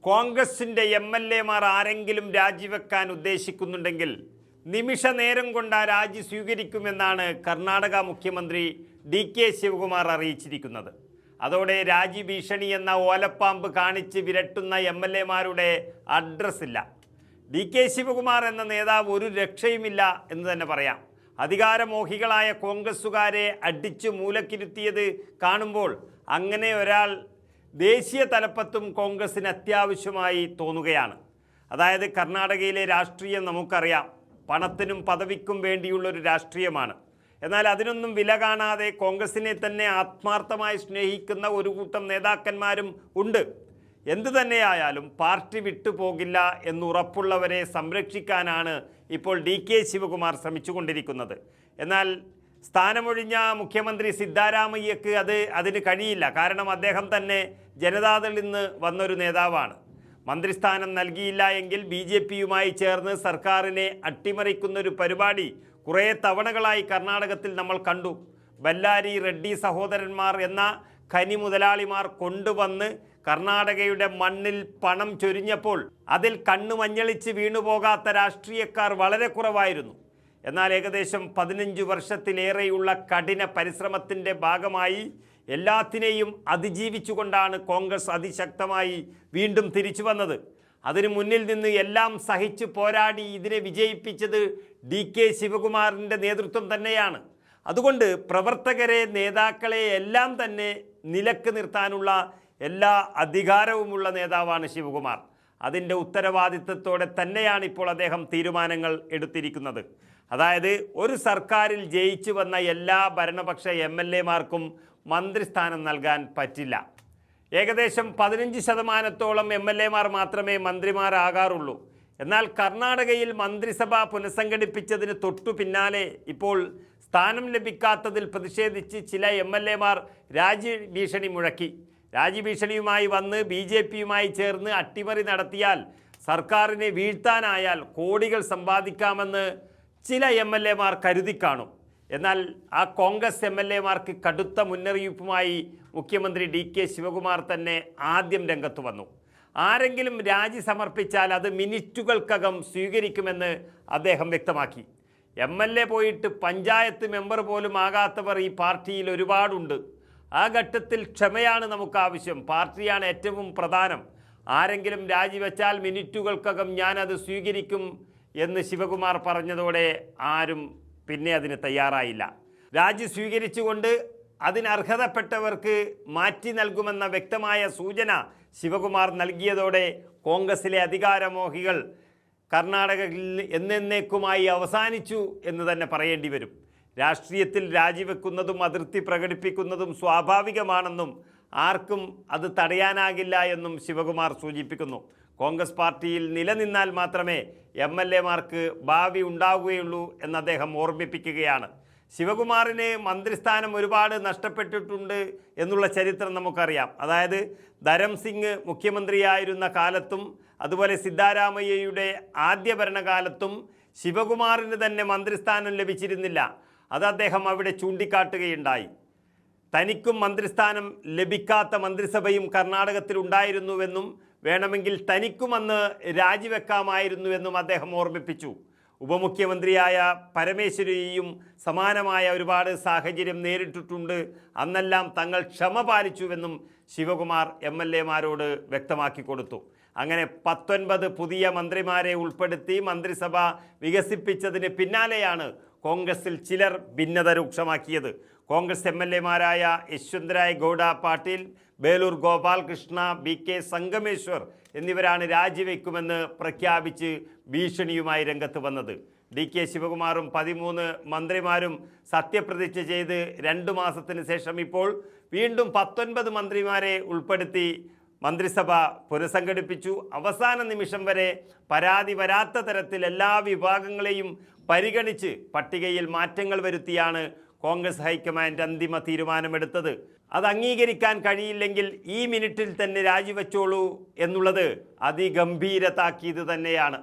കോൺഗ്രസിൻ്റെ MLA-മാർ ആരെങ്കിലും രാജിവെക്കാൻ ഉദ്ദേശിക്കുന്നുണ്ടെങ്കിൽ നിമിഷ നേരം കൊണ്ട് ആ രാജി സ്വീകരിക്കുമെന്നാണ് കർണാടക മുഖ്യമന്ത്രി DK ശിവകുമാർ അറിയിച്ചിരിക്കുന്നത്. അതോടെ രാജി ഭീഷണി എന്ന ഓലപ്പാമ്പ് കാണിച്ച് വിരട്ടുന്ന MLA-മാരുടെ അഡ്രസ്സില്ല. DK ശിവകുമാർ എന്ന നേതാവ് ഒരു രക്ഷയുമില്ല എന്ന് തന്നെ പറയാം. അധികാരമോഹികളായ കോൺഗ്രസ്സുകാരെ അടിച്ചു മൂലക്കിരുത്തിയത് കാണുമ്പോൾ അങ്ങനെ ഒരാൾ ദേശീയ തലപ്പത്തും കോൺഗ്രസിന് അത്യാവശ്യമായി തോന്നുകയാണ്. അതായത് കർണാടകയിലെ രാഷ്ട്രീയം നമുക്കറിയാം, പണത്തിനും പദവിക്കും വേണ്ടിയുള്ളൊരു രാഷ്ട്രീയമാണ്. എന്നാൽ അതിനൊന്നും വില കാണാതെ കോൺഗ്രസിനെ തന്നെ ആത്മാർത്ഥമായി സ്നേഹിക്കുന്ന ഒരു കൂട്ടം നേതാക്കന്മാരും ഉണ്ട്. എന്തു തന്നെയായാലും പാർട്ടി വിട്ടുപോകില്ല എന്നുറപ്പുള്ളവരെ സംരക്ഷിക്കാനാണ് ഇപ്പോൾ DK ശിവകുമാർ ശ്രമിച്ചുകൊണ്ടിരിക്കുന്നത്. എന്നാൽ സ്ഥാനമൊഴിഞ്ഞ മുഖ്യമന്ത്രി സിദ്ധാരാമയ്യക്ക് അതിന് കഴിയില്ല. കാരണം അദ്ദേഹം തന്നെ ജനതാദളിൽ നിന്ന് വന്നൊരു നേതാവാണ്. മന്ത്രിസ്ഥാനം നൽകിയില്ല എങ്കിൽ BJP-യുമായി ചേർന്ന് സർക്കാരിനെ അട്ടിമറിക്കുന്നൊരു പരിപാടി കുറേ തവണകളായി കർണാടകത്തിൽ നമ്മൾ കണ്ടു. ബല്ലാരി റെഡ്ഡി സഹോദരന്മാർ എന്ന ഖനി മുതലാളിമാർ കൊണ്ടുവന്ന് കർണാടകയുടെ മണ്ണിൽ പണം ചൊരിഞ്ഞപ്പോൾ അതിൽ കണ്ണു മഞ്ഞളിച്ച് വീണുപോകാത്ത രാഷ്ട്രീയക്കാർ വളരെ കുറവായിരുന്നു. എന്നാൽ ഏകദേശം 15 വർഷത്തിലേറെയുള്ള കഠിന പരിശ്രമത്തിൻ്റെ ഭാഗമായി എല്ലാത്തിനെയും അതിജീവിച്ചുകൊണ്ടാണ് കോൺഗ്രസ് അതിശക്തമായി വീണ്ടും തിരിച്ചു വന്നത്. അതിനു മുന്നിൽ നിന്ന് എല്ലാം സഹിച്ചു പോരാടി ഇതിനെ വിജയിപ്പിച്ചത് DK ശിവകുമാറിൻ്റെ നേതൃത്വം തന്നെയാണ്. അതുകൊണ്ട് പ്രവർത്തകരെ, നേതാക്കളെ എല്ലാം തന്നെ നിലക്ക് നിർത്താനുള്ള എല്ലാ അധികാരവുമുള്ള നേതാവാണ് ശിവകുമാർ. അതിൻ്റെ ഉത്തരവാദിത്വത്തോടെ തന്നെയാണ് ഇപ്പോൾ അദ്ദേഹം തീരുമാനങ്ങൾ എടുത്തിരിക്കുന്നത്. അതായത് ഒരു സർക്കാരിൽ ജയിച്ചു വന്ന എല്ലാ ഭരണപക്ഷ MLA-മാർക്കും മന്ത്രിസ്ഥാനം നൽകാൻ പറ്റില്ല. ഏകദേശം 15% MLA-മാർ മാത്രമേ മന്ത്രിമാരാകാറുള്ളൂ. എന്നാൽ കർണാടകയിൽ മന്ത്രിസഭ പുനഃസംഘടിപ്പിച്ചതിന് തൊട്ടു പിന്നാലെ ഇപ്പോൾ സ്ഥാനം ലഭിക്കാത്തതിൽ പ്രതിഷേധിച്ച് ചില MLA-മാർ രാജ്യഭീഷണി മുഴക്കി. രാജ്യഭീഷണിയുമായി വന്ന് BJP-യുമായി ചേർന്ന് അട്ടിമറി നടത്തിയാൽ, സർക്കാരിനെ വീഴ്ത്താനായാൽ കോടികൾ സമ്പാദിക്കാമെന്ന് ചില MLA-മാർ കരുതി കാണും. എന്നാൽ ആ കോൺഗ്രസ് MLA-മാർക്ക് കടുത്ത മുന്നറിയിപ്പുമായി മുഖ്യമന്ത്രി DK ശിവകുമാർ തന്നെ ആദ്യം രംഗത്ത് വന്നു. ആരെങ്കിലും രാജി സമർപ്പിച്ചാൽ അത് മിനിറ്റുകൾക്കകം സ്വീകരിക്കുമെന്ന് അദ്ദേഹം വ്യക്തമാക്കി. MLA പോയിട്ട് പഞ്ചായത്ത് മെമ്പർ പോലും ആകാത്തവർ ഈ പാർട്ടിയിൽ ഒരുപാടുണ്ട്. ആ ഘട്ടത്തിൽ ക്ഷമയാണ് നമുക്ക് ആവശ്യം. പാർട്ടിയാണ് ഏറ്റവും പ്രധാനം. ആരെങ്കിലും രാജിവെച്ചാൽ മിനിറ്റുകൾക്കകം ഞാനത് സ്വീകരിക്കും എന്ന് ശിവകുമാർ പറഞ്ഞതോടെ ആരും പിന്നെ അതിന് തയ്യാറായില്ല. രാജി സ്വീകരിച്ചുകൊണ്ട് അതിനർഹതപ്പെട്ടവർക്ക് മാറ്റി നൽകുമെന്ന വ്യക്തമായ സൂചന ശിവകുമാർ നൽകിയതോടെ കോൺഗ്രസിലെ അധികാരമോഹികൾ കർണാടകയിൽ എന്നേക്കുമായി അവസാനിച്ചു എന്ന് തന്നെ പറയേണ്ടി വരും. രാഷ്ട്രീയത്തിൽ രാജിവെക്കുന്നതും അതിർത്തി പ്രകടിപ്പിക്കുന്നതും സ്വാഭാവികമാണെന്നും ആർക്കും അത് തടയാനാകില്ല എന്നും ശിവകുമാർ സൂചിപ്പിക്കുന്നു. കോൺഗ്രസ് പാർട്ടിയിൽ നിലനിന്നാൽ മാത്രമേ MLA-മാർക്ക് ഭാവി ഉണ്ടാവുകയുള്ളൂ എന്ന് അദ്ദേഹം ഓർമ്മിപ്പിക്കുകയാണ്. ശിവകുമാറിന് മന്ത്രിസ്ഥാനം ഒരുപാട് നഷ്ടപ്പെട്ടിട്ടുണ്ട് എന്നുള്ള ചരിത്രം നമുക്കറിയാം. അതായത് ധരം സിംഗ് മുഖ്യമന്ത്രിയായിരുന്ന കാലത്തും അതുപോലെ സിദ്ധാരാമയ്യയുടെ ആദ്യ ഭരണകാലത്തും ശിവകുമാറിന് തന്നെ മന്ത്രിസ്ഥാനം ലഭിച്ചിരുന്നില്ല. അത് അദ്ദേഹം അവിടെ ചൂണ്ടിക്കാട്ടുകയുണ്ടായി. തനിക്കും മന്ത്രിസ്ഥാനം ലഭിക്കാത്ത മന്ത്രിസഭയും കർണാടകത്തിൽ ഉണ്ടായിരുന്നുവെന്നും വേണമെങ്കിൽ തനിക്കും അന്ന് രാജിവെക്കാമായിരുന്നുവെന്നും അദ്ദേഹം ഓർമ്മിപ്പിച്ചു. ഉപമുഖ്യമന്ത്രിയായ പരമേശ്വരിയും സമാനമായ ഒരുപാട് സാഹചര്യം നേരിട്ടിട്ടുണ്ട്. അന്നെല്ലാം തങ്ങൾ ക്ഷമ പാലിച്ചുവെന്നും ശിവകുമാർ MLA-മാരോട് വ്യക്തമാക്കി കൊടുത്തു. അങ്ങനെ 19 പുതിയ മന്ത്രിമാരെ ഉൾപ്പെടുത്തി മന്ത്രിസഭ വികസിപ്പിച്ചതിന് പിന്നാലെയാണ് കോൺഗ്രസിൽ ചിലർ ഭിന്നത രൂക്ഷമാക്കിയത്. കോൺഗ്രസ് MLA-മാരായ യശ്വന്തരായ് ഗൗഡ പാട്ടീൽ, ബേലൂർ ഗോപാൽകൃഷ്ണ, BK സംഗമേശ്വർ എന്നിവരാണ് രാജിവെക്കുമെന്ന് പ്രഖ്യാപിച്ച് ഭീഷണിയുമായി രംഗത്ത് വന്നത്. DK ശിവകുമാറും 13 മന്ത്രിമാരും സത്യപ്രതിജ്ഞ ചെയ്ത് 2 മാസത്തിന് ശേഷം ഇപ്പോൾ വീണ്ടും 19 മന്ത്രിമാരെ ഉൾപ്പെടുത്തി മന്ത്രിസഭ പുനഃസംഘടിപ്പിച്ചു. അവസാന നിമിഷം വരെ പരാതി വരാത്ത തരത്തിൽ എല്ലാ വിഭാഗങ്ങളെയും പരിഗണിച്ച് പട്ടികയിൽ മാറ്റങ്ങൾ വരുത്തിയാണ് കോൺഗ്രസ് ഹൈക്കമാൻഡ് അന്തിമ തീരുമാനമെടുത്തത്. അത് അംഗീകരിക്കാൻ കഴിയില്ലെങ്കിൽ ഈ മിനിറ്റിൽ തന്നെ രാജിവെച്ചോളൂ എന്നുള്ളത് അതിഗംഭീര താക്കീത് തന്നെയാണ്.